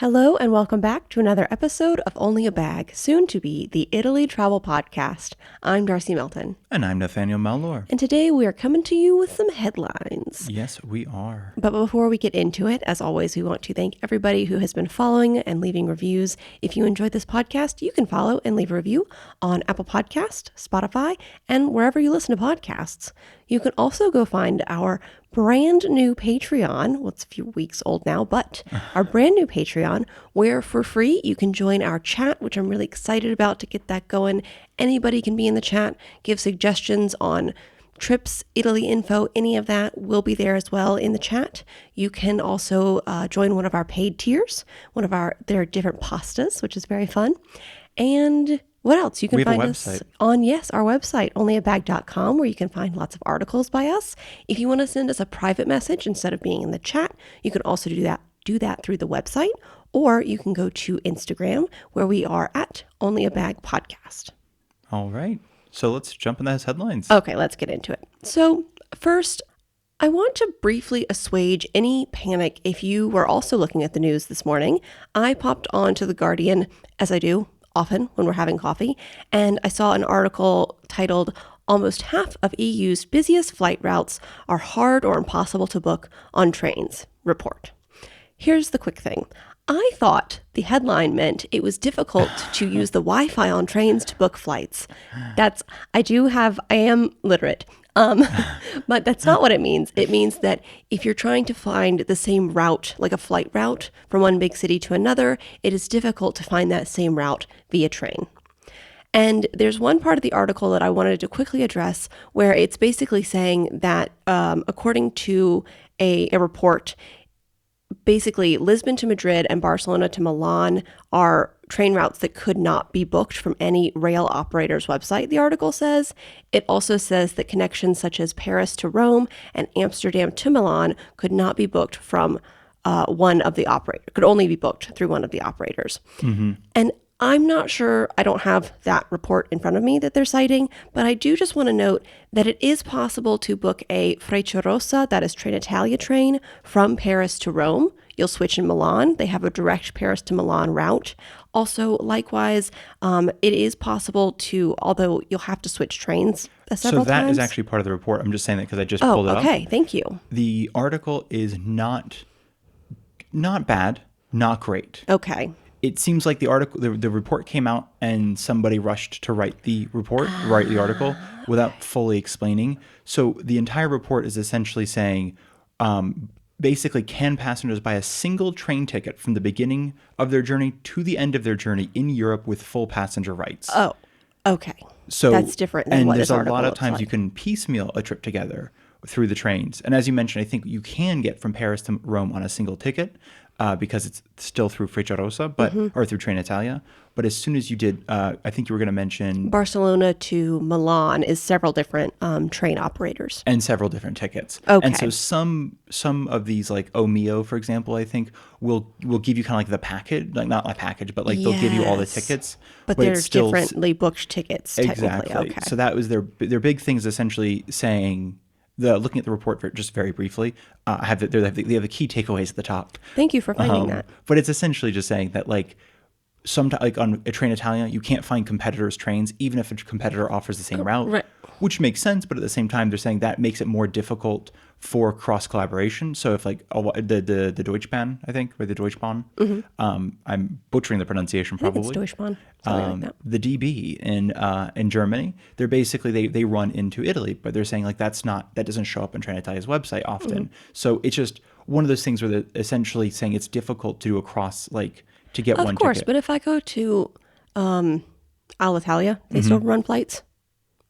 Hello and welcome back to another episode of Only a Bag, soon to be the Italy Travel Podcast. I'm Darcy Melton. And I'm Nathaniel Malor. And today we are coming to you with some headlines. Yes, we are. But before we get into it, as always, we want to thank everybody who has been following and leaving reviews. If you enjoyed this podcast, you can follow and leave a review on Apple Podcast, Spotify, and wherever you listen to podcasts. You can also go find our brand new Patreon. Well, it's a few weeks old now, but our brand new Patreon, where for free you can join our chat, which I'm really excited about to get that going. Anybody can be in the chat, give suggestions on trips, Italy info, any of that will be there as well in the chat. You can also join one of our paid tiers, there are different pastas, which is very fun. And what else? You can find us on, our website, onlyabag.com, where you can find lots of articles by us. If you want to send us a private message instead of being in the chat, you can also do that through the website, or you can go to Instagram, where we are at Only a Bag Podcast. All right. So let's jump into those headlines. Okay, let's get into it. So first, I want to briefly assuage any panic if you were also looking at the news this morning. I popped onto The Guardian, as I do often when we're having coffee, and I saw an article titled, "Almost half of EU's busiest flight routes are hard or impossible to book on trains," report. Here's the quick thing. I thought the headline meant it was difficult to use the Wi-Fi on trains to book flights. I am literate. But that's not what it means. It means that if you're trying to find the same route, like a flight route from one big city to another, it is difficult to find that same route via train. And there's one part of the article that I wanted to quickly address where it's basically saying that according to a report, basically Lisbon to Madrid and Barcelona to Milan are train routes that could not be booked from any rail operator's website, the article says. It also says that connections such as Paris to Rome and Amsterdam to Milan could not be booked from could only be booked through one of the operators. Mm-hmm. And I'm not sure, I don't have that report in front of me that they're citing, but I do just want to note that it is possible to book a Frecciarossa, that is Trenitalia train, from Paris to Rome. You'll switch in Milan. They have a direct Paris to Milan route. Also, likewise, it is possible to, although you'll have to switch trains several times. So that is actually part of the report. I'm just saying that because I just pulled it up. Okay, thank you. The article is not bad, not great. Okay. It seems like the report came out and somebody rushed to write the article without fully explaining. So the entire report is essentially saying, basically, can passengers buy a single train ticket from the beginning of their journey to the end of their journey in Europe with full passenger rights? Oh, okay. So that's different than what this article looks like. And there's a lot of times like. You can piecemeal a trip together through the trains. And as you mentioned, I think you can get from Paris to Rome on a single ticket. Because it's still through Frecciarossa, or through Trenitalia. But as soon as you did, I think you were going to mention Barcelona to Milan is several different train operators and several different tickets. Okay. And so some of these, like Omio, for example, I think will give you kind of like the package, like not a package, but like they'll give you all the tickets. But they're differently booked tickets. Exactly. Technically. Okay. So that was their big thing is essentially saying. Looking at the report just very briefly, they have the key takeaways at the top. Thank you for finding that. But it's essentially just saying that sometimes on a Trenitalia, you can't find competitors' trains, even if a competitor offers the same route, right. Which makes sense. But at the same time, they're saying that makes it more difficult for cross collaboration. So if the Deutschbahn, I think, or the Deutschbahn, I'm butchering the pronunciation probably. I think it's Deutschbahn. Like that. The DB in Germany, they're basically they run into Italy, but they're saying that doesn't show up on Trenitalia's website often. Mm-hmm. So it's just one of those things where they're essentially saying it's difficult to do across to get one ticket. Of course, but if I go to Alitalia, they still run flights,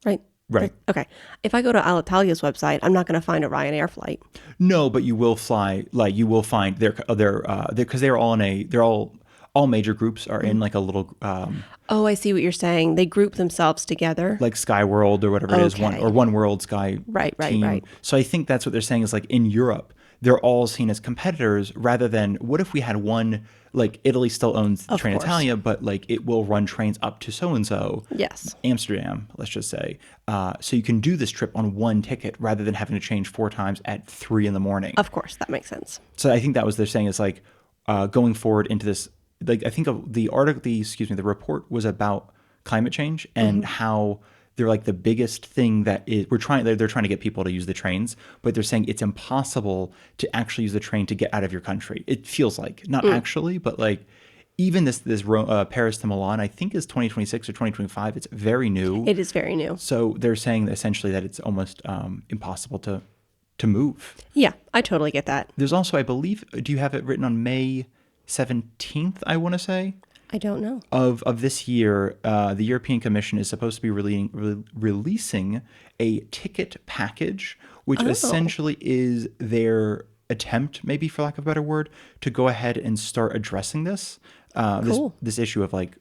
right? Right. Okay. If I go to Alitalia's website, I'm not going to find a Ryanair flight. No, but you will fly. You will find because they're all major groups are in a little. Oh, I see what you're saying. They group themselves together, like Sky World or whatever it is, One World Sky. Right. So I think that's what they're saying is in Europe, they're all seen as competitors rather than what if we had one. Italy still owns Trenitalia, but it will run trains up to so-and-so. Yes. Amsterdam, let's just say. So you can do this trip on one ticket rather than having to change 4 times at 3 a.m. Of course, that makes sense. So I think that was they're saying is going forward into this. Like I think the article, the report was about climate change and how they're like the biggest thing that is they're trying to get people to use the trains, but they're saying it's impossible to actually use the train to get out of your country. It feels like not actually, but like even this Paris to Milan, I think is 2026 or 2025. It's very new. It is very new. So they're saying essentially that it's almost impossible to move. Yeah, I totally get that. There's also, I believe, do you have it written on May 17th, I want to say? I don't know. Of this year, the European Commission is supposed to be releasing a ticket package, which essentially is their attempt, maybe for lack of a better word, to go ahead and start addressing this this issue of like,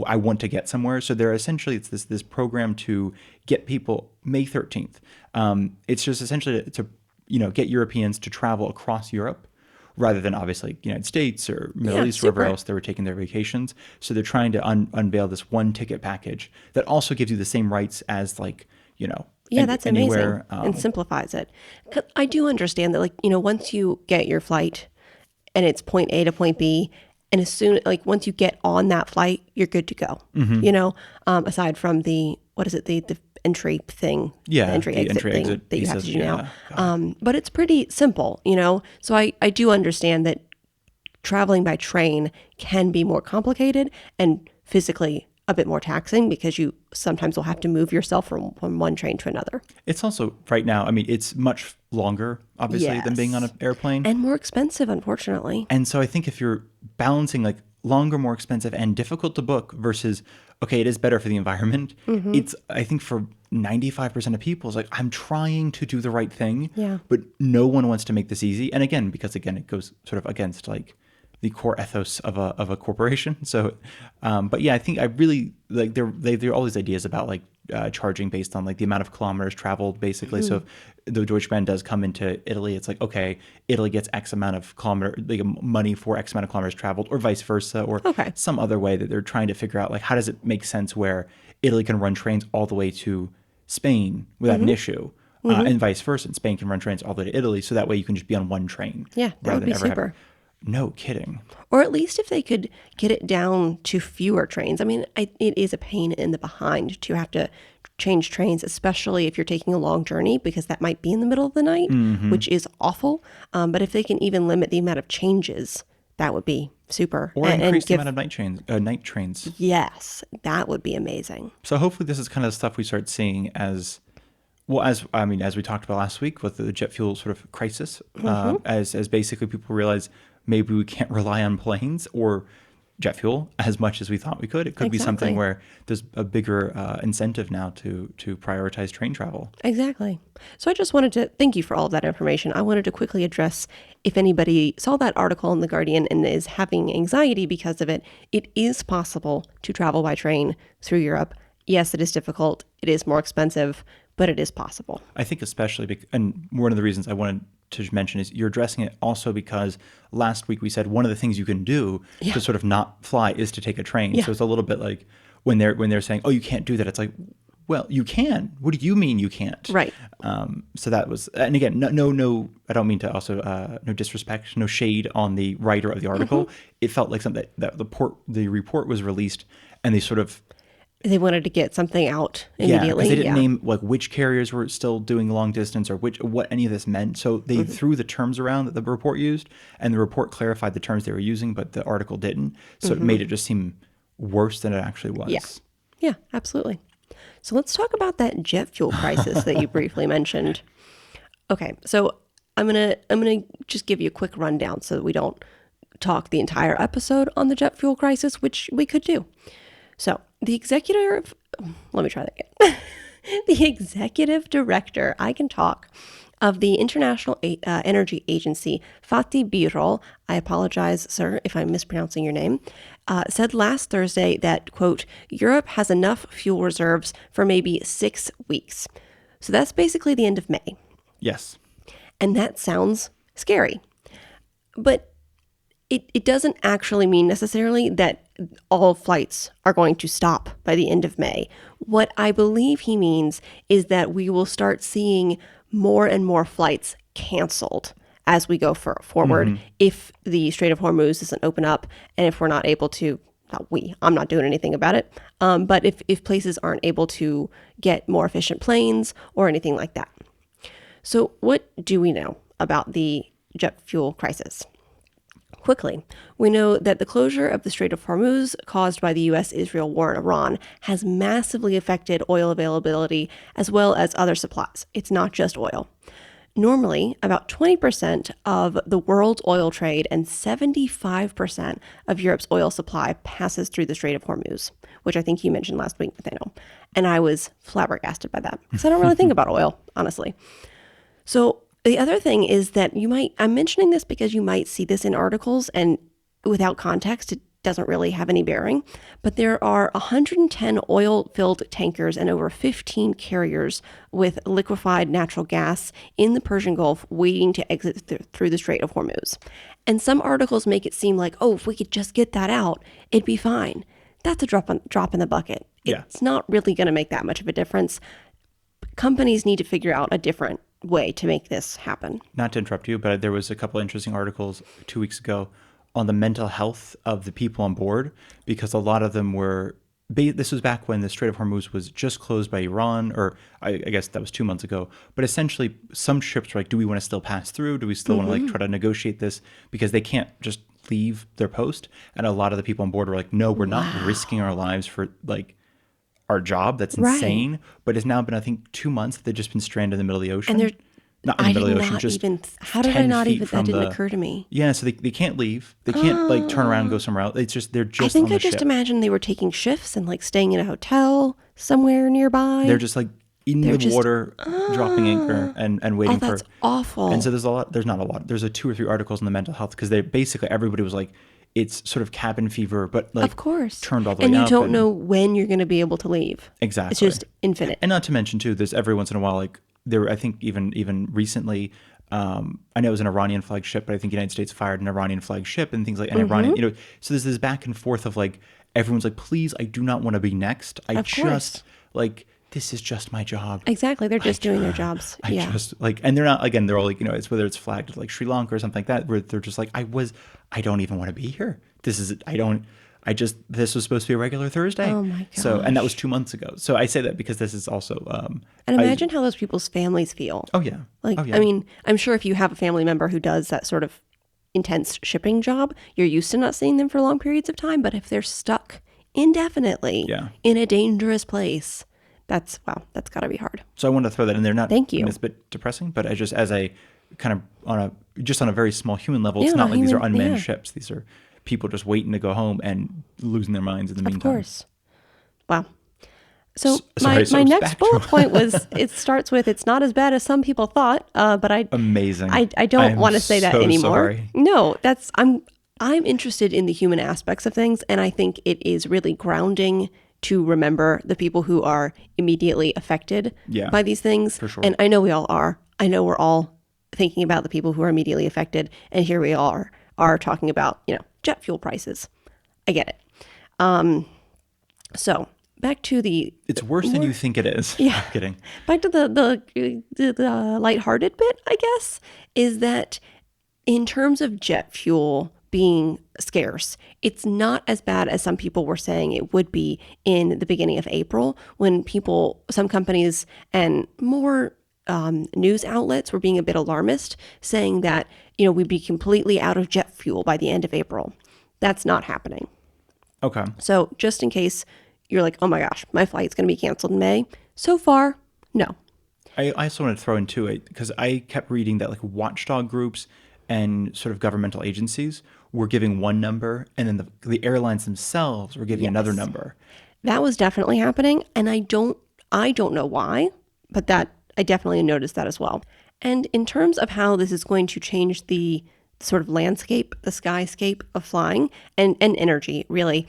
I want to get somewhere. So they're essentially, it's this program to get people May 13th. It's just essentially to get Europeans to travel across Europe, rather than obviously United States or Middle East, wherever else they were taking their vacations. So they're trying to unveil this one ticket package that also gives you the same rights as that's anywhere. Amazing and simplifies it. 'Cause I do understand that once you get your flight and it's point A to point B, and as soon once you get on that flight, you're good to go. Aside from the entry thing, the entry exit thing that you have to do now. But it's pretty simple, So I do understand that traveling by train can be more complicated and physically a bit more taxing because you sometimes will have to move yourself from one train to another. It's also right now, I mean, it's much longer, obviously, than being on an airplane. And more expensive, unfortunately. And so I think if you're balancing like longer, more expensive, and difficult to book versus, okay, it is better for the environment. It's, I think for 95% of people, it's like, I'm trying to do the right thing, but no one wants to make this easy. And again, because it goes sort of against like the core ethos of a corporation. So, but yeah, I think I really like there are all these ideas about like charging based on like the amount of kilometers traveled, basically. So if the Deutsche Bahn does come into Italy, it's like, okay, Italy gets X amount of money for X amount of kilometers traveled, or vice versa, or some other way that they're trying to figure out like how does it make sense where Italy can run trains all the way to Spain without an issue. And vice versa. And Spain can run trains all the way to Italy, so that way you can just be on one train. Yeah, that would be super. No kidding. Or at least if they could get it down to fewer trains. I mean, it is a pain in the behind to have to change trains, especially if you're taking a long journey, because that might be in the middle of the night, which is awful. But if they can even limit the amount of changes, that would be super. Or increase the amount of night trains. Yes, that would be amazing. So hopefully this is kind of the stuff we start seeing as we talked about last week with the jet fuel sort of crisis, as basically people realize maybe we can't rely on planes or jet fuel as much as we thought we could. It could be something where there's a bigger incentive now to prioritize train travel. Exactly. So I just wanted to thank you for all of that information. I wanted to quickly address if anybody saw that article in The Guardian and is having anxiety because of it, it is possible to travel by train through Europe. Yes, it is difficult. It is more expensive, but it is possible. I think especially, and one of the reasons I wanted to mention is you're addressing it also because last week we said one of the things you can do to sort of not fly is to take a train. So it's a little bit like when they're saying, oh, you can't do that. It's like, well, you can. What do you mean you can't? Right. So that was, and again, no, I don't mean to also, no disrespect, no shade on the writer of the article. It felt like something that the report was released and they wanted to get something out immediately. Yeah, because they didn't name like which carriers were still doing long distance or what any of this meant. So they threw the terms around that the report used, and the report clarified the terms they were using, but the article didn't. So it made it just seem worse than it actually was. Yeah, absolutely. So let's talk about that jet fuel crisis that you briefly mentioned. Okay, so I'm gonna just give you a quick rundown so that we don't talk the entire episode on the jet fuel crisis, which we could do. So the executive director, I can talk, of the International Energy Agency, Fatih Birol, I apologize, sir, if I'm mispronouncing your name, said last Thursday that, quote, Europe has enough fuel reserves for maybe 6 weeks. So that's basically the end of May. Yes. And that sounds scary. But it doesn't actually mean necessarily that all flights are going to stop by the end of May. What I believe he means is that we will start seeing more and more flights canceled as we go forward if the Strait of Hormuz doesn't open up, and if we're not able to, I'm not doing anything about it, but if places aren't able to get more efficient planes or anything like that. So what do we know about the jet fuel crisis? Quickly, we know that the closure of the Strait of Hormuz caused by the U.S.-Israel war in Iran has massively affected oil availability as well as other supplies. It's not just oil. Normally, about 20% of the world's oil trade and 75% of Europe's oil supply passes through the Strait of Hormuz, which I think you mentioned last week, Nathaniel. And I was flabbergasted by that because I don't really think about oil, honestly. So the other thing is that I'm mentioning this because you might see this in articles, and without context, it doesn't really have any bearing. But there are 110 oil-filled tankers and over 15 carriers with liquefied natural gas in the Persian Gulf waiting to exit through the Strait of Hormuz. And some articles make it seem like, if we could just get that out, it'd be fine. That's a drop in the bucket. It's not really going to make that much of a difference. Companies need to figure out a different way to make this happen. Not to interrupt you, but there was a couple interesting articles 2 weeks ago on the mental health of the people on board, because a lot of them were, this was back when the Strait of Hormuz was just closed by Iran, or I guess that was 2 months ago. But essentially, some ships were like, do we want to still pass through? Do we still want to try to negotiate this? Because they can't just leave their post. And a lot of the people on board were like, no, we're not risking our lives for our job. That's insane. Right. But it's now been, I think, 2 months that they've just been stranded in the middle of the ocean. And not in the middle of the ocean, just how did I not even, that didn't occur to me. Yeah, so they can't leave. They can't turn around and go somewhere else. It's just, they're just I think on the I just ship. imagined they were taking shifts and staying in a hotel somewhere nearby. They're just in the water, dropping anchor and waiting for. That's awful. And so there's not a lot. There's 2 or 3 articles on the mental health, because everybody was like, it's sort of cabin fever, but of course, turned all the way up. And you don't know when you're going to be able to leave. Exactly. It's just infinite. And not to mention too, there's every once in a while, I think even recently, I know it was an Iranian flag ship, but I think the United States fired an Iranian flag ship and things like, an Iranian, so there's this back and forth of everyone's like, please, I do not want to be next. This is just my job. Exactly. They're just doing their jobs. And they're not, again, they're all it's whether it's flagged Sri Lanka or something like that, where they're just I don't even want to be here. This was supposed to be a regular Thursday. Oh my gosh. And that was 2 months ago. So I say that because this is also, and imagine how those people's families feel. Oh yeah. I mean, I'm sure if you have a family member who does that sort of intense shipping job, you're used to not seeing them for long periods of time. But if they're stuck indefinitely in a dangerous place, that's got to be hard. So I wanted to throw that in there. Thank you. It's a bit depressing, but I just, as a kind of on a very small human level, it's not like these are unmanned ships. These are people just waiting to go home and losing their minds in the meantime. Of course. Wow. So my next bullet point was, it starts with, it's not as bad as some people thought, but amazing. I don't want to say that anymore. Sorry. No, I'm interested in the human aspects of things, and I think it is really grounding to remember the people who are immediately affected by these things. For sure. And I know we all are. I know we're all thinking about the people who are immediately affected, and here we are talking about, jet fuel prices. I get it. So back to it's worse than you think it is. Yeah. I'm kidding. Back to the lighthearted bit, I guess, is that in terms of jet fuel being scarce, it's not as bad as some people were saying it would be in the beginning of April, when some companies and more news outlets were being a bit alarmist, saying that, we'd be completely out of jet fuel by the end of April. That's not happening. Okay. So just in case you're like, oh my gosh, my flight's going to be canceled in May. So far, no. I also want to throw in too, because I kept reading that watchdog groups and sort of governmental agencies were giving one number, and then the airlines themselves were giving another number. That was definitely happening, and I don't know why, but I definitely noticed that as well. And in terms of how this is going to change the sort of landscape, the skyscape of flying and energy, really,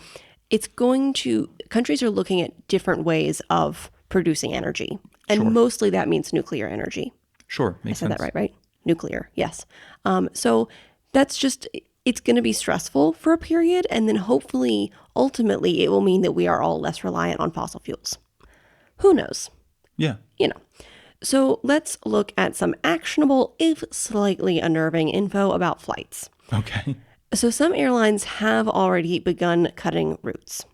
countries are looking at different ways of producing energy. And mostly that means nuclear energy. Sure, makes sense. I said that right? Nuclear, yes. So that's just, it's going to be stressful for a period, and then hopefully, ultimately, it will mean that we are all less reliant on fossil fuels. Who knows? Yeah. So let's look at some actionable, if slightly unnerving, info about flights. Okay. So some airlines have already begun cutting routes.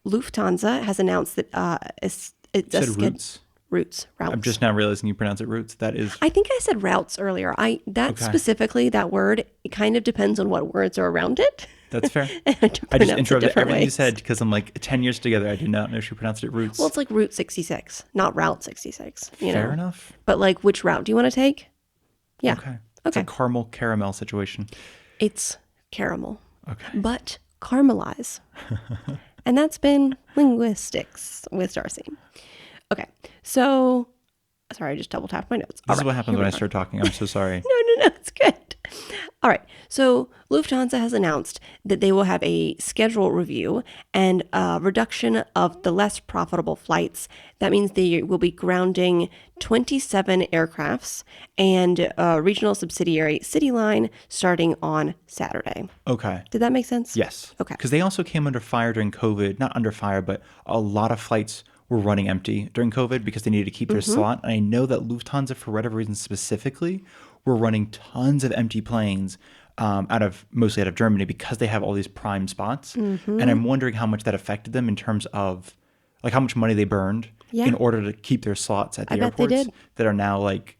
Lufthansa has announced that it's You said roots. routes. I'm just now realizing you pronounce it roots. That is I think I said routes earlier. That okay. specifically, that word, it kind of depends on what words are around it. That's fair. And I I just pronounce it interrupted different everything you ways. said because I'm like 10 years together. I did not know she pronounced it roots. Well, it's like Route 66, not Route 66. Fair enough. But like, which route do you want to take? Yeah. Okay. It's a caramel caramel situation. It's caramel. Okay. But caramelize. And that's been linguistics with Darcy. Okay. So, sorry, I just double tapped my notes. This is what happens when I start talking. I'm so sorry. No, it's good. All right. So Lufthansa has announced that they will have a schedule review and a reduction of the less profitable flights. That means they will be grounding 27 aircrafts and a regional subsidiary CityLine starting on Saturday. Okay. Did that make sense? Yes. Okay. Because they also came under fire during COVID. Not under fire, but a lot of flights were running empty during COVID because they needed to keep their slot. And I know that Lufthansa, for whatever reason specifically, were running tons of empty planes mostly out of Germany because they have all these prime spots. And I'm wondering how much that affected them in terms of like how much money they burned in order to keep their slots at the bet they airports did. that are now like,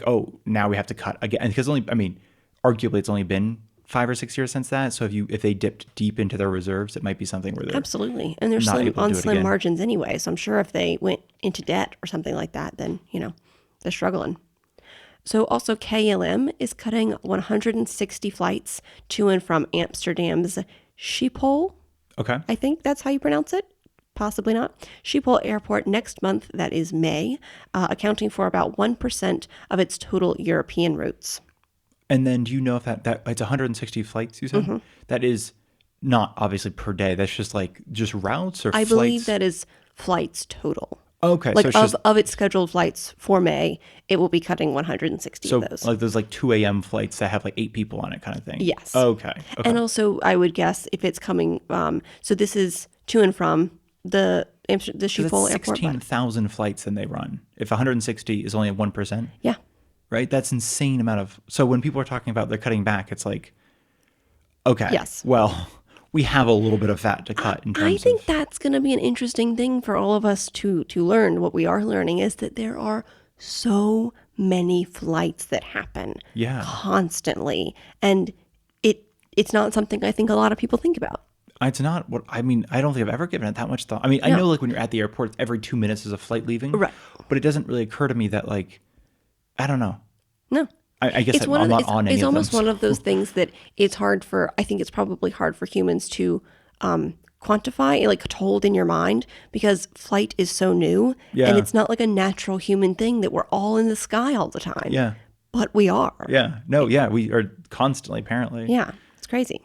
oh, now we have to cut again. Because arguably it's only been 5 or 6 years since that. So if they dipped deep into their reserves, it might be something where they're Absolutely. And they're not able to on do it slim again. margins anyway. So I'm sure if they went into debt or something like that, then, they're struggling. So also KLM is cutting 160 flights to and from Amsterdam's Schiphol. Okay. I think that's how you pronounce it. Possibly not. Schiphol Airport next month, that is May, accounting for about 1% of its total European routes. And then do you know if that it's 160 flights you said? That is not obviously per day. That's just routes or I flights? believe that is flights total. Okay. Like so it's just of its scheduled flights for May, it will be cutting 160 so of those. like those 2 a.m. flights that have 8 people on it kind of thing. Yes. Okay. And also, I would guess if it's coming, so this is to and from the Schiphol That's Airport. 16,000 flights then they run. If 160 is only 1%, Yeah. right? That's insane amount of. So when people are talking about they're cutting back, it's like, okay, Yes. well, we have a little bit of fat to cut in terms I think of. that's going to be an interesting thing for all of us to learn. What we are learning is that there are so many flights that happen Yeah. constantly. And it's not something I think a lot of people think about. It's not what I mean. I don't think I've ever given it that much thought. I mean, I know when you're at the airport, every 2 minutes is a flight leaving, Right. But it doesn't really occur to me that I don't know. No. I guess I'm not on any It's of them. almost one of those things that I think it's probably hard for humans to quantify, to hold in your mind, because flight is so new. Yeah. And it's not like a natural human thing that we're all in the sky all the time. Yeah. But we are. Yeah. No. Yeah. We are constantly, apparently. Yeah. It's crazy.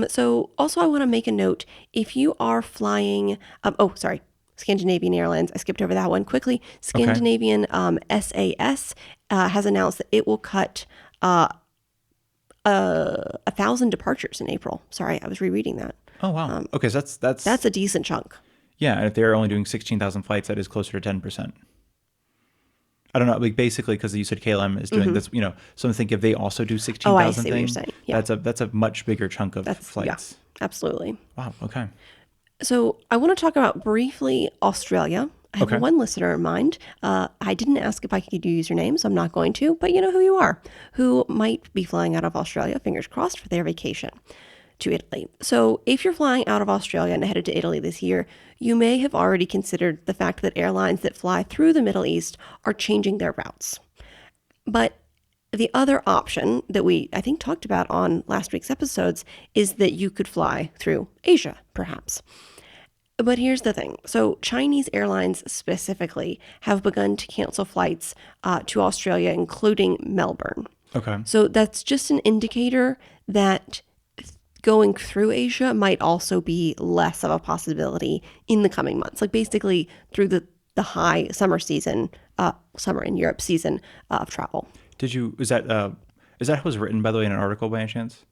So also I want to make a note. If you are flying, Scandinavian Airlines, I skipped over that one quickly. Scandinavian SAS has announced that it will cut 1,000 departures in April. Sorry, I was rereading that. Oh wow. Okay. So That's a decent chunk. yeah. And if they're only doing 16,000 flights, that is closer to 10%. I don't know, basically because you said KLM is doing this, so I'm thinking if they also do 16,000 I see what you're things, saying. Yeah. that's a much bigger chunk of flights. Yeah, absolutely. Wow. Okay. So I want to talk about briefly Australia. I have one listener in mind. I didn't ask if I could use your name, so I'm not going to, but you know who you are, who might be flying out of Australia, fingers crossed, for their vacation to Italy. So if you're flying out of Australia and headed to Italy this year, you may have already considered the fact that airlines that fly through the Middle East are changing their routes. But the other option that we, I think, talked about on last week's episodes is that you could fly through Asia, perhaps. But here's the thing. So Chinese airlines specifically have begun to cancel flights to Australia, including Melbourne. Okay. So that's just an indicator that going through Asia might also be less of a possibility in the coming months. Basically through the high summer season, summer in Europe season of travel. Is that how it was written, by the way, in an article by any chance?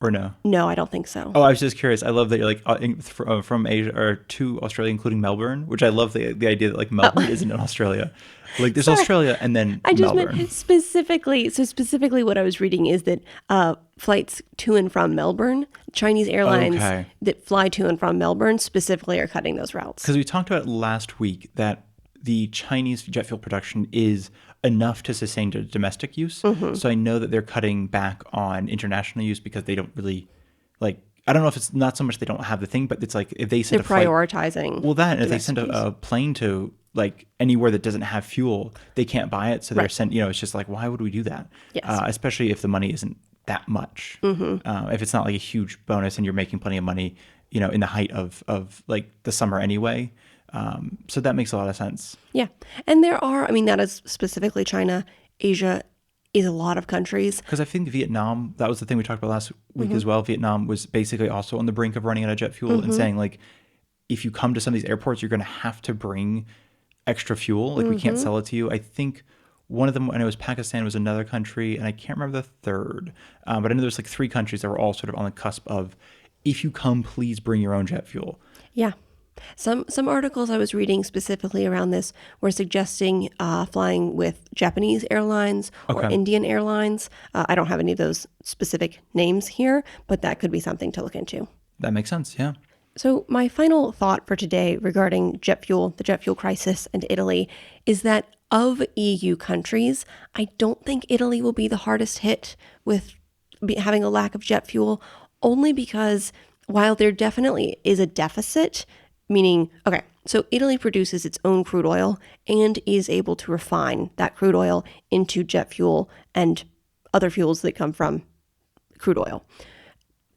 or no? No, I don't think so. Oh, I was just curious. I love that you're like from Asia or to Australia, including Melbourne, which I love the idea that like Melbourne isn't in Australia. Like there's Sorry. Australia and then I just meant Melbourne. specifically. So specifically, what I was reading is that flights to and from Melbourne, Chinese airlines Okay. that fly to and from Melbourne specifically are cutting those routes. Because we talked about last week that the Chinese jet fuel production is enough to sustain domestic use. So I know that they're cutting back on international use because they don't really like. I don't know if it's not so much they don't have the thing, but it's like if they send They're a flight. prioritizing. Well, that and if they send domestic use. a plane to like anywhere that doesn't have fuel, they can't buy it. So they're Right. sent. It's just like why would we do that? Yes. Especially if the money isn't that much. If it's not like a huge bonus and you're making plenty of money, in the height of like the summer anyway. So that makes a lot of sense. Yeah. And there are, I mean, that is specifically China. Asia is a lot of countries. Because I think Vietnam, that was the thing we talked about last week as well. Vietnam was basically also on the brink of running out of jet fuel and saying like, if you come to some of these airports, you're going to have to bring extra fuel. Like we can't sell it to you. I think one of them, I know it was Pakistan, was another country, and I can't remember the third. But I know there's like 3 countries that were all sort of on the cusp of, if you come, please bring your own jet fuel. Yeah. Some articles I was reading specifically around this were suggesting flying with Japanese airlines or Okay. Indian airlines. I don't have any of those specific names here, but that could be something to look into. That makes sense. Yeah. So my final thought for today regarding jet fuel, the jet fuel crisis, and Italy is that of EU countries, I don't think Italy will be the hardest hit with having a lack of jet fuel, only because while there definitely is a deficit, meaning, okay, so Italy produces its own crude oil and is able to refine that crude oil into jet fuel and other fuels that come from crude oil.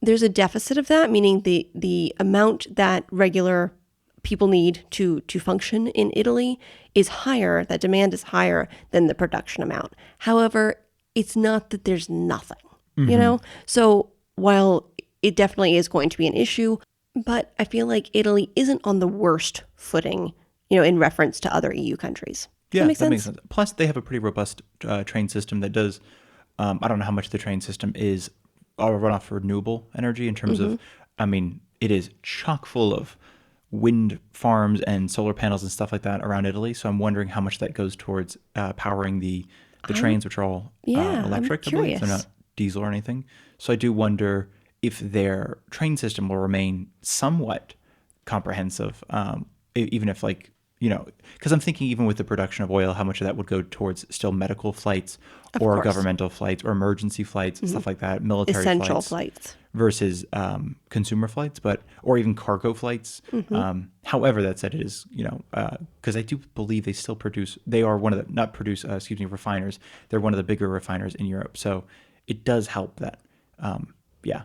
There's a deficit of that, meaning the amount that regular people need to function in Italy is higher, that demand is higher than the production amount. However, it's not that there's nothing, So while it definitely is going to be an issue, but I feel like Italy isn't on the worst footing, in reference to other EU countries. Does Yeah, that make sense? makes sense. Plus, they have a pretty robust train system that does. I don't know how much the train system is run off renewable energy in terms of. I mean, it is chock full of wind farms and solar panels and stuff like that around Italy. So I'm wondering how much that goes towards powering the trains, which are all I'm electric. I believe. They're curious. not diesel or anything. So I do wonder if their train system will remain somewhat comprehensive, even if because I'm thinking even with the production of oil, how much of that would go towards still medical flights or course. governmental flights or emergency flights, stuff like that, military Essential flights flights. versus consumer flights, or even cargo flights. However, that said, it is, because I do believe they still produce, they are one of the, not produce, refiners. They're one of the bigger refiners in Europe. So it does help that, Yeah.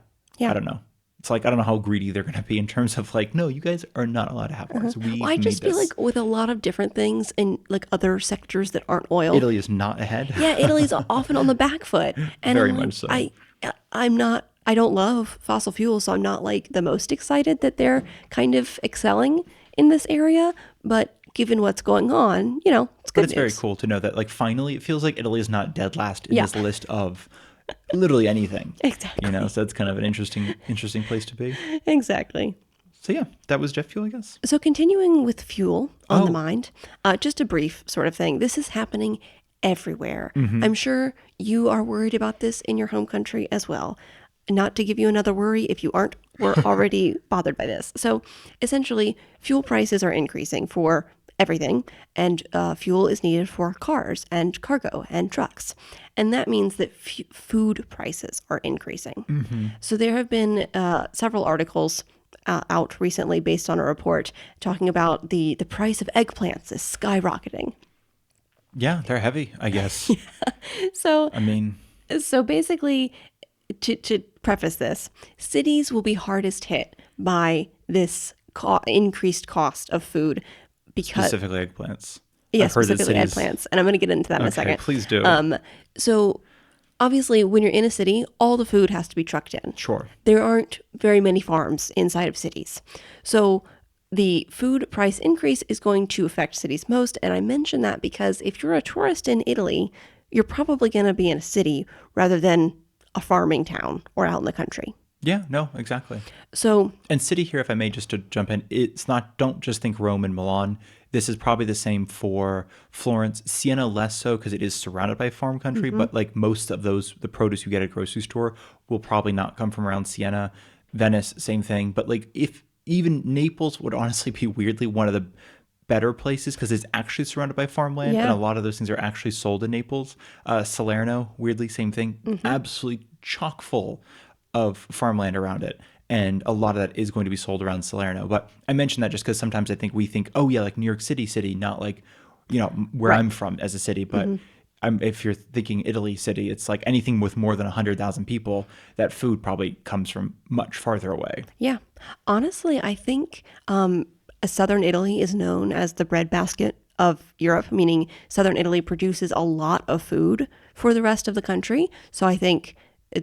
I don't know. It's like, I don't know how greedy they're going to be in terms of like, no, you guys are not allowed to have ours. We Well, I need just feel this. like with a lot of different things in like other sectors that aren't oil, Italy is not ahead. yeah, Italy's often on the back foot. And Very I'm like, much so. I'm not, I don't love fossil fuels, so I'm not like the most excited that they're kind of excelling in this area. But given what's going on, it's good But it's very news. cool to know that, like, finally, it feels like Italy is not dead last in Yeah. this list of literally anything. Exactly. So that's kind of an interesting place to be. Exactly. So yeah, that was jet fuel, I guess. So continuing with fuel on the Oh. mind, just a brief sort of thing. This is happening everywhere. Mm-hmm. I'm sure you are worried about this in your home country as well. Not to give you another worry if you were already bothered by this. So essentially, fuel prices are increasing for everything, and fuel is needed for cars and cargo and trucks. And that means that food prices are increasing. So there have been several articles out recently based on a report talking about the price of eggplants is skyrocketing. Yeah, they're heavy, I guess. So I mean, basically, to preface this, cities will be hardest hit by this increased cost of food because specifically eggplants. yeah, I've heard that specifically cities- eggplants, and I'm going to get into that in a Okay, second. please do. So obviously, when you're in a city, all the food has to be trucked in. Sure. There aren't very many farms inside of cities. So the food price increase is going to affect cities most. And I mention that because if you're a tourist in Italy, you're probably going to be in a city rather than a farming town or out in the country. Yeah, no, exactly. So, And city here, if I may, just to jump in, it's not, don't just think Rome and Milan. This is probably the same for Florence. Siena less so because it is surrounded by farm country, mhm. but like most of those, the produce you get at a grocery store will probably not come from around Siena. Venice, same thing. But like if even Naples would honestly be weirdly one of the better places because it's actually surrounded by farmland and a Yeah. lot of those things are actually sold in Naples. Salerno, weirdly, same thing. Mhm. Absolutely chock full of farmland around it. And a lot of that is going to be sold around Salerno. But I mentioned that just because sometimes I think we think, oh, yeah, like New York City, not like, where Right. I'm from as a city. But Mhm. if you're thinking Italy city, it's like anything with more than 100,000 people, that food probably comes from much farther away. Yeah. Honestly, I think southern Italy is known as the breadbasket of Europe, meaning southern Italy produces a lot of food for the rest of the country. So I think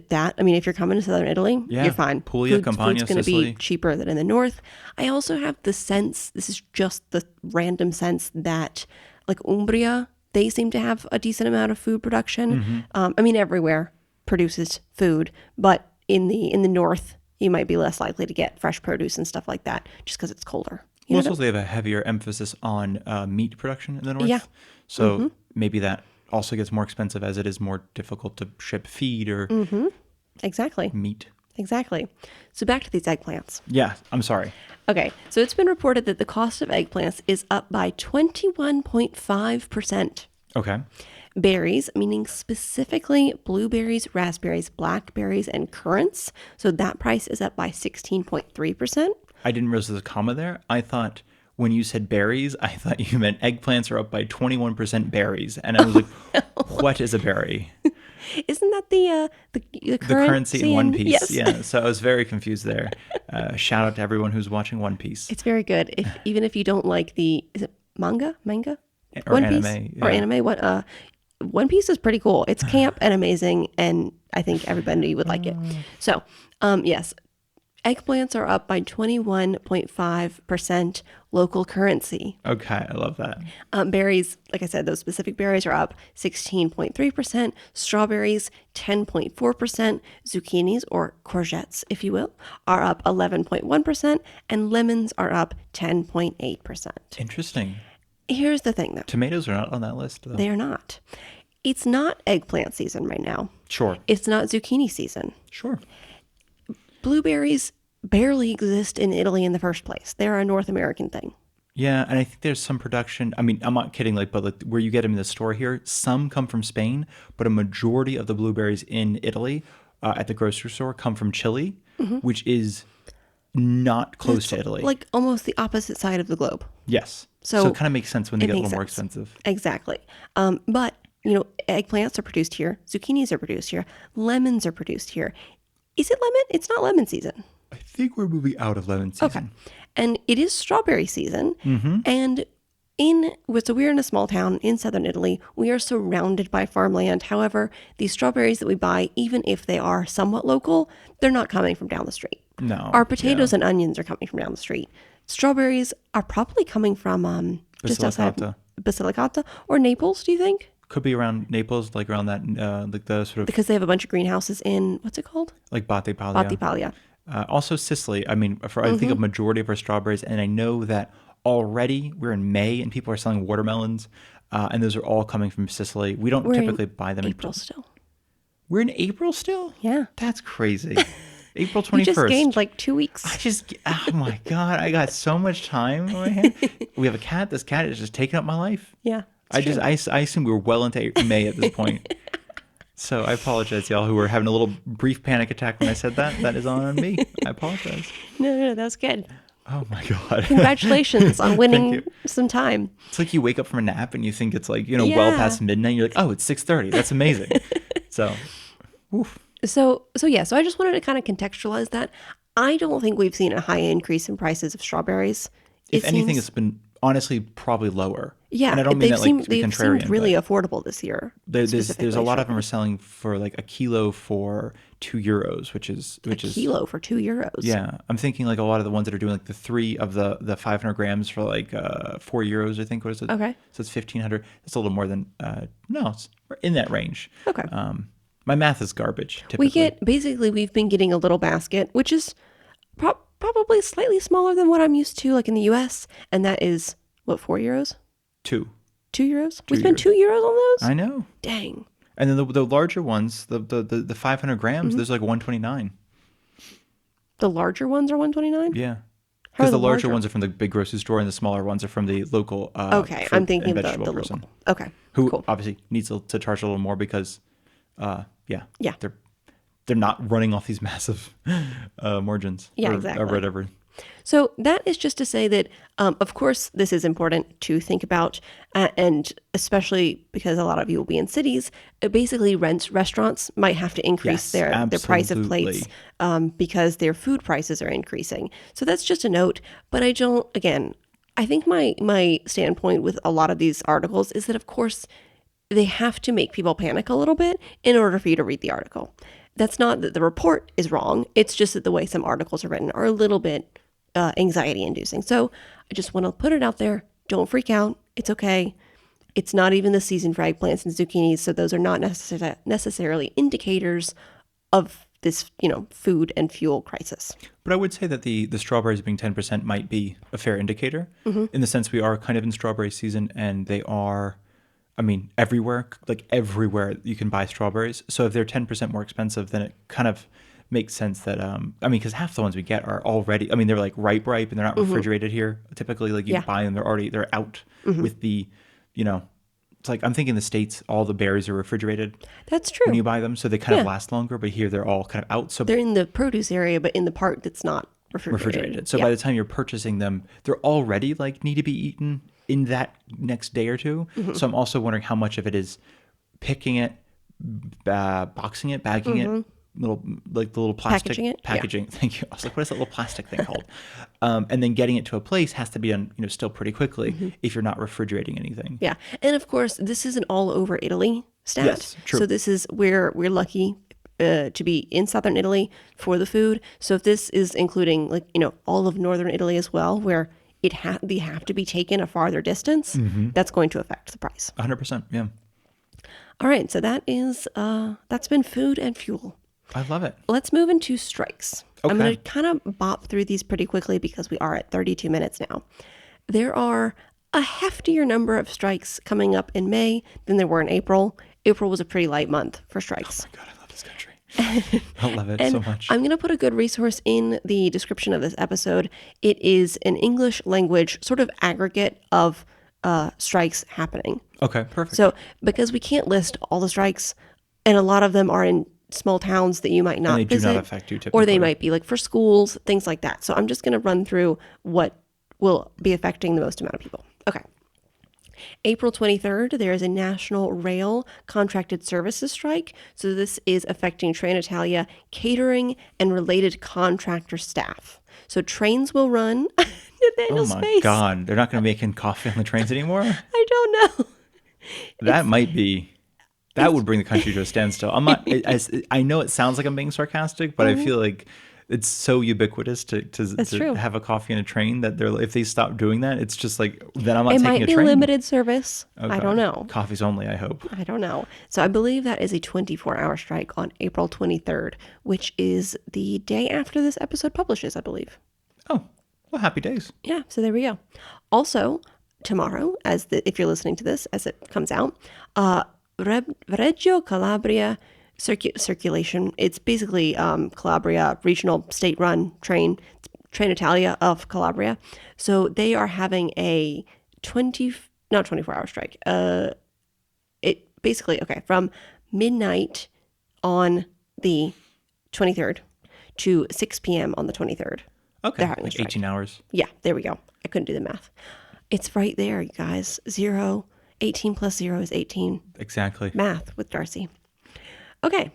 I mean, if you're coming to southern Italy, you're Yeah. fine. Puglia, Food's Campania, going to be Sicily. cheaper than in the north. I also have the sense, this is just the random sense that like Umbria, they seem to have a decent amount of food production. Hmm. I mean, everywhere produces food, but in the north, you might be less likely to get fresh produce and stuff like that just because it's colder. You Well, know? also they have a heavier emphasis on meat production in the Yeah. north. So maybe that also gets more expensive as it is more difficult to ship feed or Exactly. meat. Exactly. So back to these eggplants. Yeah, I'm sorry. Okay, so it's been reported that the cost of eggplants is up by 21.5%. Okay. Berries, meaning specifically blueberries, raspberries, blackberries, and currants. So that price is up by 16.3%. I didn't realize there's a comma there. I thought when you said berries, I thought you meant eggplants are up by 21% berries. And I was like, what is a berry? Isn't that the The currency in currency One in? Piece. Yes. Yeah. So I was very confused there. Shout out to everyone who's watching One Piece It's very good. Even if you don't like is it manga? or One Piece anime. or Yeah. anime? One Piece is pretty cool. It's camp and amazing, and I think everybody would like it. So, yes, eggplants are up by 21.5% local currency. Okay. I love that. Berries, like I said, those specific berries are up 16.3%. Strawberries, 10.4%. Zucchinis, or courgettes, if you will, are up 11.1%. And lemons are up 10.8%. Interesting. Here's the thing, though. Tomatoes are not on that list, though. They are not. It's not eggplant season right now. Sure. It's not zucchini season. Sure. Blueberries barely exist in Italy in the first place. They're a North American thing. Yeah, and I think there's some production. I mean, I'm not kidding. Like, but like where you get them in the store here, some come from Spain, but a majority of the blueberries in Italy at the grocery store come from Chile, which is not close to Italy. Like almost the opposite side of the globe. Yes. So So it kind of makes sense when they it get a makes little more sense. expensive. Exactly. But, eggplants are produced here. Zucchinis are produced here. Lemons are produced here. Is it lemon? It's not lemon season. I think we're moving out of lemon Okay. season. And it is strawberry season. And so we're in a small town in southern Italy. We are surrounded by farmland. However, these strawberries that we buy, even if they are somewhat local, they're not coming from down the street. No. Our potatoes and onions are coming from down the street. Strawberries are probably coming from just outside Basilicata. Basilicata or Naples, do you think? Could be around Naples, like around that, like the sort of Because they have a bunch of greenhouses in, what's it called? like Battipaglia. Battipaglia. Also Sicily. I mean, I think a majority of our strawberries, and I know that already we're in May and people are selling watermelons, and those are all coming from Sicily. We don't We're in typically buy them April in still. We're in April still? Yeah. That's crazy. April You 21st. just gained like 2 weeks. Oh my God, I got so much time on my hand. We have a cat. This cat is just taking up my life. Yeah. I assume we were well into May at this point. So I apologize, y'all, who were having a little brief panic attack when I said that. That is on me. I apologize. No, that was good. Oh my God. Congratulations on winning you. some time. It's like you wake up from a nap and you think it's like, well Yeah. past midnight. You're like, oh, it's 6:30. That's amazing. So, oof. So I just wanted to kind of contextualize that. I don't think we've seen a high increase in prices of strawberries. If anything, seems- it's been honestly probably lower. yeah, And I don't mean that like to be they've contrarian. seemed really but affordable this year. there's a specifically lot of them are strawberries. selling for like a kilo for €2, which is Kilo for €2. yeah. I'm thinking like a lot of the ones that are doing like the 3 of the 500 grams for like €4, I think. What is it? Okay. So it's 1,500. It's a little more than no, it's in that range. Okay. My math is garbage, We typically. we've been getting a little basket, which is probably slightly smaller than what I'm used to, like in the US. And that is, what, €4? 2. €2? We 2 spent euros. €2 on those? I know. Dang. And then the larger ones, the 500 grams, there's like 129. The larger ones are 129. Yeah. How are Because the the larger larger? ones are from the big grocery store and the smaller ones are from the local Okay, I'm fruit thinking and of vegetable the person local. Okay, who cool. obviously needs to charge a little more because, Yeah. they're not running off these massive margins Yeah, or exactly. whatever. So that is just to say that, of course, this is important to think about, and especially because a lot of you will be in cities. Basically, restaurants might have to increase Yes, their price of plates absolutely. because their food prices are increasing. So that's just a note. But I don't. Again, I think my standpoint with a lot of these articles is that, of course, they have to make people panic a little bit in order for you to read the article. That's not that the report is wrong. It's just that the way some articles are written are a little bit anxiety inducing. So I just want to put it out there. Don't freak out. It's okay. It's not even the season for eggplants and zucchinis. So those are not necessarily indicators of this, food and fuel crisis. But I would say that the strawberries being 10% might be a fair indicator in the sense we are kind of in strawberry season and they are, I mean, everywhere you can buy strawberries. So if they're 10% more expensive, then it kind of makes sense that, because half the ones we get are already, they're like ripe, and they're not refrigerated here. Typically, like you Yeah. buy them, they're out with the, it's like, I'm thinking the States, all the berries are refrigerated That's when you true. buy them. So they kind of Yeah. last longer, but here they're all kind of out. So They're in the produce area, but in the part that's not refrigerated. So Yeah. by the time you're purchasing them, they're already like need to be eaten in that next day or two. So I'm also wondering how much of it is picking it, boxing it, bagging it, the little plastic Packaging it? Yeah. packaging. Thank you. I was like, what is that little plastic thing called? And then getting it to a place has to be done, still pretty quickly if you're not refrigerating anything. Yeah. And of course, this is an all over Italy stat. Yes, true. So this is where we're lucky to be in southern Italy for the food. So if this is including all of northern Italy as well, where they have to be taken a farther distance, that's going to affect the price. 100%. Yeah. All right. So that's been food and fuel. I love it. Let's move into strikes. I'm Okay. going to kind of bop through these pretty quickly because we are at 32 minutes now. There are a heftier number of strikes coming up in May than there were in April. April was a pretty light month for strikes. God, I love this country. I love it And so much. I'm going to put a good resource in the description of this episode. It is an English language sort of aggregate of strikes happening. Okay, perfect. So because we can't list all the strikes, and a lot of them are in small towns that you might not they do visit, not affect you or they typically. might be like for schools, things like that. So I'm just going to run through what will be affecting the most amount of people. Okay. April 23rd, there is a national rail contracted services strike. So this is affecting Trenitalia catering and related contractor staff. So trains will run. Oh Nathaniel's my face. God. They're not going to be making coffee on the trains anymore? I don't know. That would bring the country to a standstill. I'm not, I know it sounds like I'm being sarcastic, but I feel like it's so ubiquitous to true. have a coffee in a train that if they stop doing that, it's just like, then I'm not It taking might a be train. limited service. Oh, I God. don't know. Coffee's only, I hope. I don't know. So I believe that is a 24-hour strike on April 23rd, which is the day after this episode publishes, I believe. Oh, well, happy days. Yeah, so there we go. Also, tomorrow, if you're listening to this as it comes out, Reggio Calabria circulation. It's basically Calabria regional state-run train, Trenitalia of Calabria. So they are having a 24-hour strike. It basically, from midnight on the 23rd to 6 p.m. on the 23rd. Okay, They're having a like strike. 18 hours. Yeah, there we go. I couldn't do the math. It's right there, you guys. 18 plus 0 is 18. Exactly. Math with Darcy. Okay.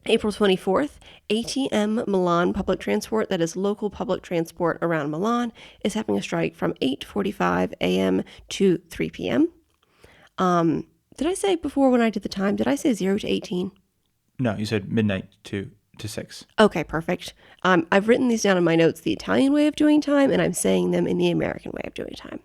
April 24th, ATM Milan Public Transport, that is local public transport around Milan, is having a strike from 8:45 a.m. to 3 p.m. Did I say before when I did the time, did I say 0 to 18? No, you said midnight to 6. Okay, perfect. I've written these down in my notes, the Italian way of doing time, and I'm saying them in the American way of doing time.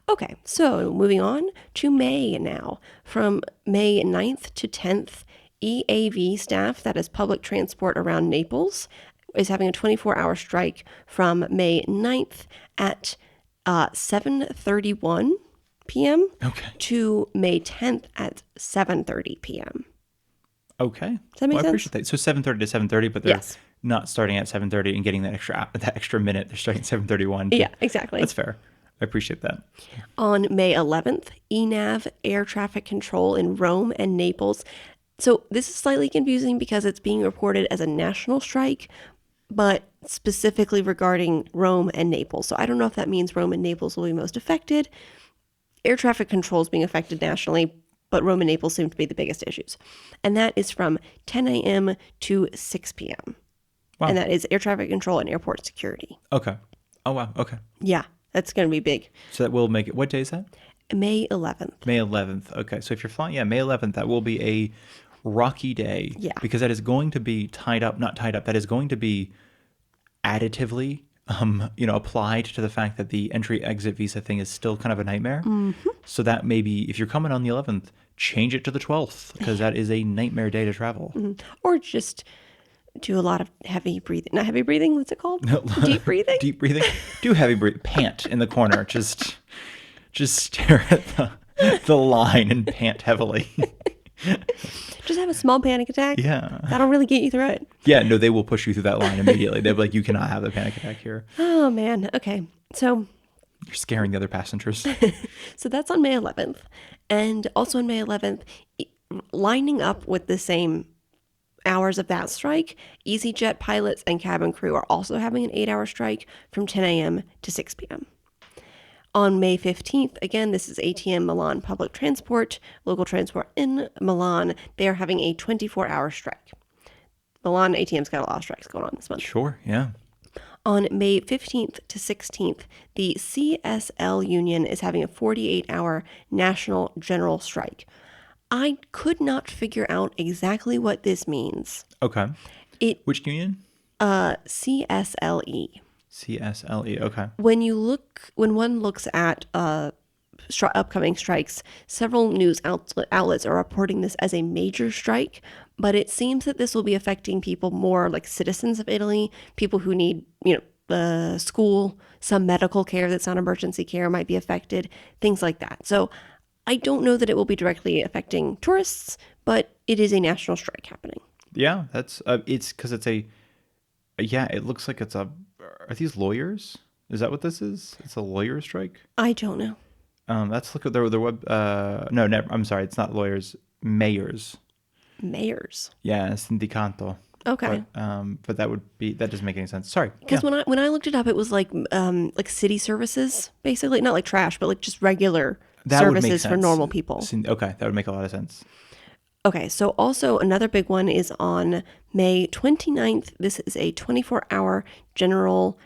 Okay, so moving on to May now. From May 9th to 10th, EAV staff, that is public transport around Naples, is having a 24-hour strike from May 9th at 7:31 p.m. Okay. to May 10th at 7:30 p.m. Okay. Does that make I sense? appreciate that. So 7:30 to 7:30, but they're Yes. not starting at 7:30 and getting that extra minute. They're starting at 7:31. Yeah, exactly. That's fair. I appreciate that. On May 11th, ENAV air traffic control in Rome and Naples. So this is slightly confusing because it's being reported as a national strike, but specifically regarding Rome and Naples. So I don't know if that means Rome and Naples will be most affected. Air traffic control is being affected nationally, but Rome and Naples seem to be the biggest issues. And that is from 10 a.m. to 6 p.m. Wow. And that is air traffic control and airport security. Okay. Oh, wow. Okay. Yeah, that's going to be big. So that will make it, what day is that? May 11th. May 11th. Okay. So if you're flying, May 11th, that will be a rocky day. Yeah. Because that is going to be not tied up. That is going to be additively, applied to the fact that the entry-exit visa thing is still kind of a nightmare. Mm-hmm. So that maybe if you're coming on the 11th, change it to the 12th because that is a nightmare day to travel. Mm-hmm. Or just do a lot of heavy breathing. Not heavy breathing, what's it called? Deep breathing? Deep breathing. Do heavy breathing. Pant in the corner. Just stare at the line and pant heavily. Just have a small panic attack. Yeah. That'll really get you through it. Yeah, no, they will push you through that line immediately. They'll be like, you cannot have a panic attack here. Oh, man. Okay. So You're scaring the other passengers. that's on May 11th. And also on May 11th, lining up with the same hours of that strike, EasyJet pilots and cabin crew are also having an 8-hour strike from 10 a.m. to 6 p.m. On May 15th, again, this is ATM Milan Public Transport, local transport in Milan. They are having a 24-hour strike. Milan ATM's got a lot of strikes going on this month. Sure, yeah. On May 15th to 16th, the CSL union is having a 48-hour national general strike. I could not figure out exactly what this means. Okay. Which union? CSLE. CSLE, okay. When one looks at upcoming strikes, several news outlets are reporting this as a major strike, but it seems that this will be affecting people more like citizens of Italy, people who need, school, some medical care that's not emergency care might be affected, things like that. So I don't know that it will be directly affecting tourists, but it is a national strike happening. Yeah, that's it's because it looks like are these lawyers? Is that what this is? It's a lawyer strike? I don't know. Let's look at their web. No, never, I'm sorry. It's not lawyers. Mayors. Mayors. Yeah, sindicato. Okay. But that doesn't make any sense. Sorry. Because when I looked it up, it was like city services, basically, not like trash, but like just regular services for normal people. Okay, that would make a lot of sense. Okay, so also another big one is on May 29th. This is a 24-hour general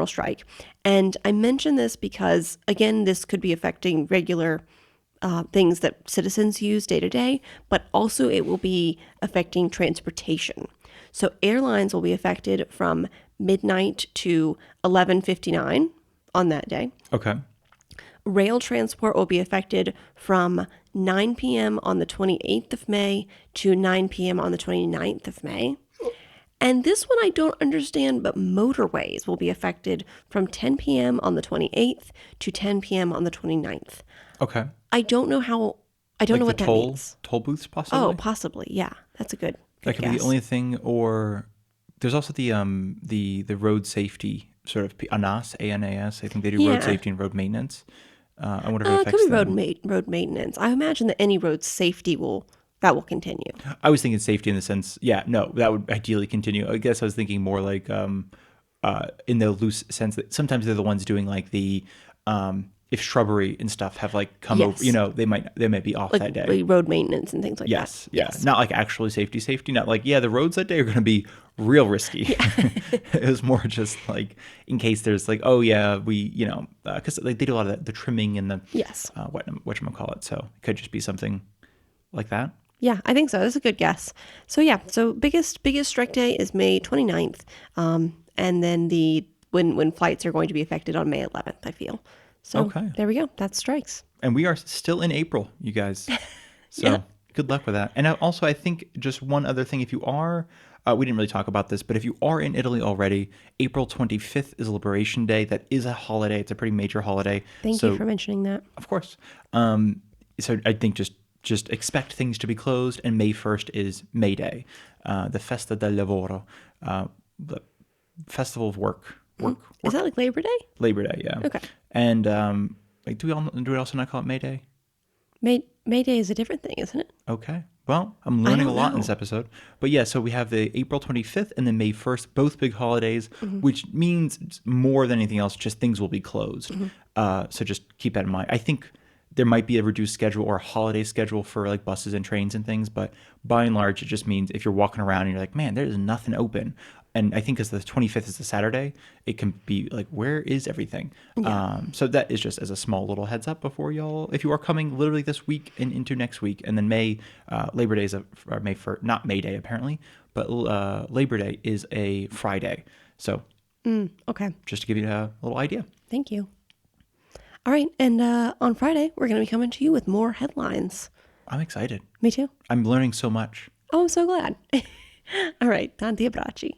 strike. And I mention this because, again, this could be affecting regular things that citizens use day to day, but also it will be affecting transportation. So airlines will be affected from midnight to 11:59 on that day. Okay. Rail transport will be affected from 9 p.m. on the 28th of May to 9 p.m. on the 29th of May. And this one I don't understand, but motorways will be affected from 10 p.m. on the 28th to 10 p.m. on the 29th. Okay. I don't know what that means. Toll booths possibly? Oh, possibly. Yeah. That's a good That could guess. be the only thing, or there's also the road safety sort of ANAS, ANAS. I think they do road safety and road maintenance. I wonder if it It affects could be them. road maintenance. I imagine that any road safety will continue. I was thinking safety in the sense, that would ideally continue. I guess I was thinking more like in the loose sense that sometimes they're the ones doing like the if shrubbery and stuff have like come over, they might be off that day. Like road maintenance and things like that. Yes. Not like actually safety. Not like, the roads that day are going to be real risky. It was more just like in case there's like, we, because they do a lot of the trimming and the, whatchamacallit. So it could just be something like that. Yeah, I think so. That's a good guess. So biggest strike day is May 29th. And then when flights are going to be affected on May 11th, I feel. So There we go. That's strikes. And we are still in April, you guys. So Good luck with that. And also, I think just one other thing, if you are, we didn't really talk about this, but if you are in Italy already, April 25th is Liberation Day. That is a holiday. It's a pretty major holiday. Thank you for mentioning that. Of course. So I think just expect things to be closed. And May 1st is May Day, the Festa del Lavoro, the Festival of Work. Is that like Labor Day? Labor Day, yeah. Okay. And do we also not call it May Day? May Day is a different thing, isn't it? Okay. Well, I'm learning a lot in know. this episode. But yeah, so we have the April 25th and then May 1st, both big holidays, which means more than anything else, just things will be closed. So just keep that in mind. I think there might be a reduced schedule or a holiday schedule for like buses and trains and things, but by and large, it just means if you're walking around and you're like, man, there's nothing open. And I think because the 25th is a Saturday, it can be like, where is everything? Yeah. So that is just as a small little heads up before y'all, if you are coming literally this week and into next week, and then Labor Day is May 1st, not May Day apparently, but Labor Day is a Friday. So Okay. just to give you a little idea. Thank you. All right. And on Friday, we're going to be coming to you with more headlines. I'm excited. Me too. I'm learning so much. Oh, I'm so glad. All right. Tanti abbracci.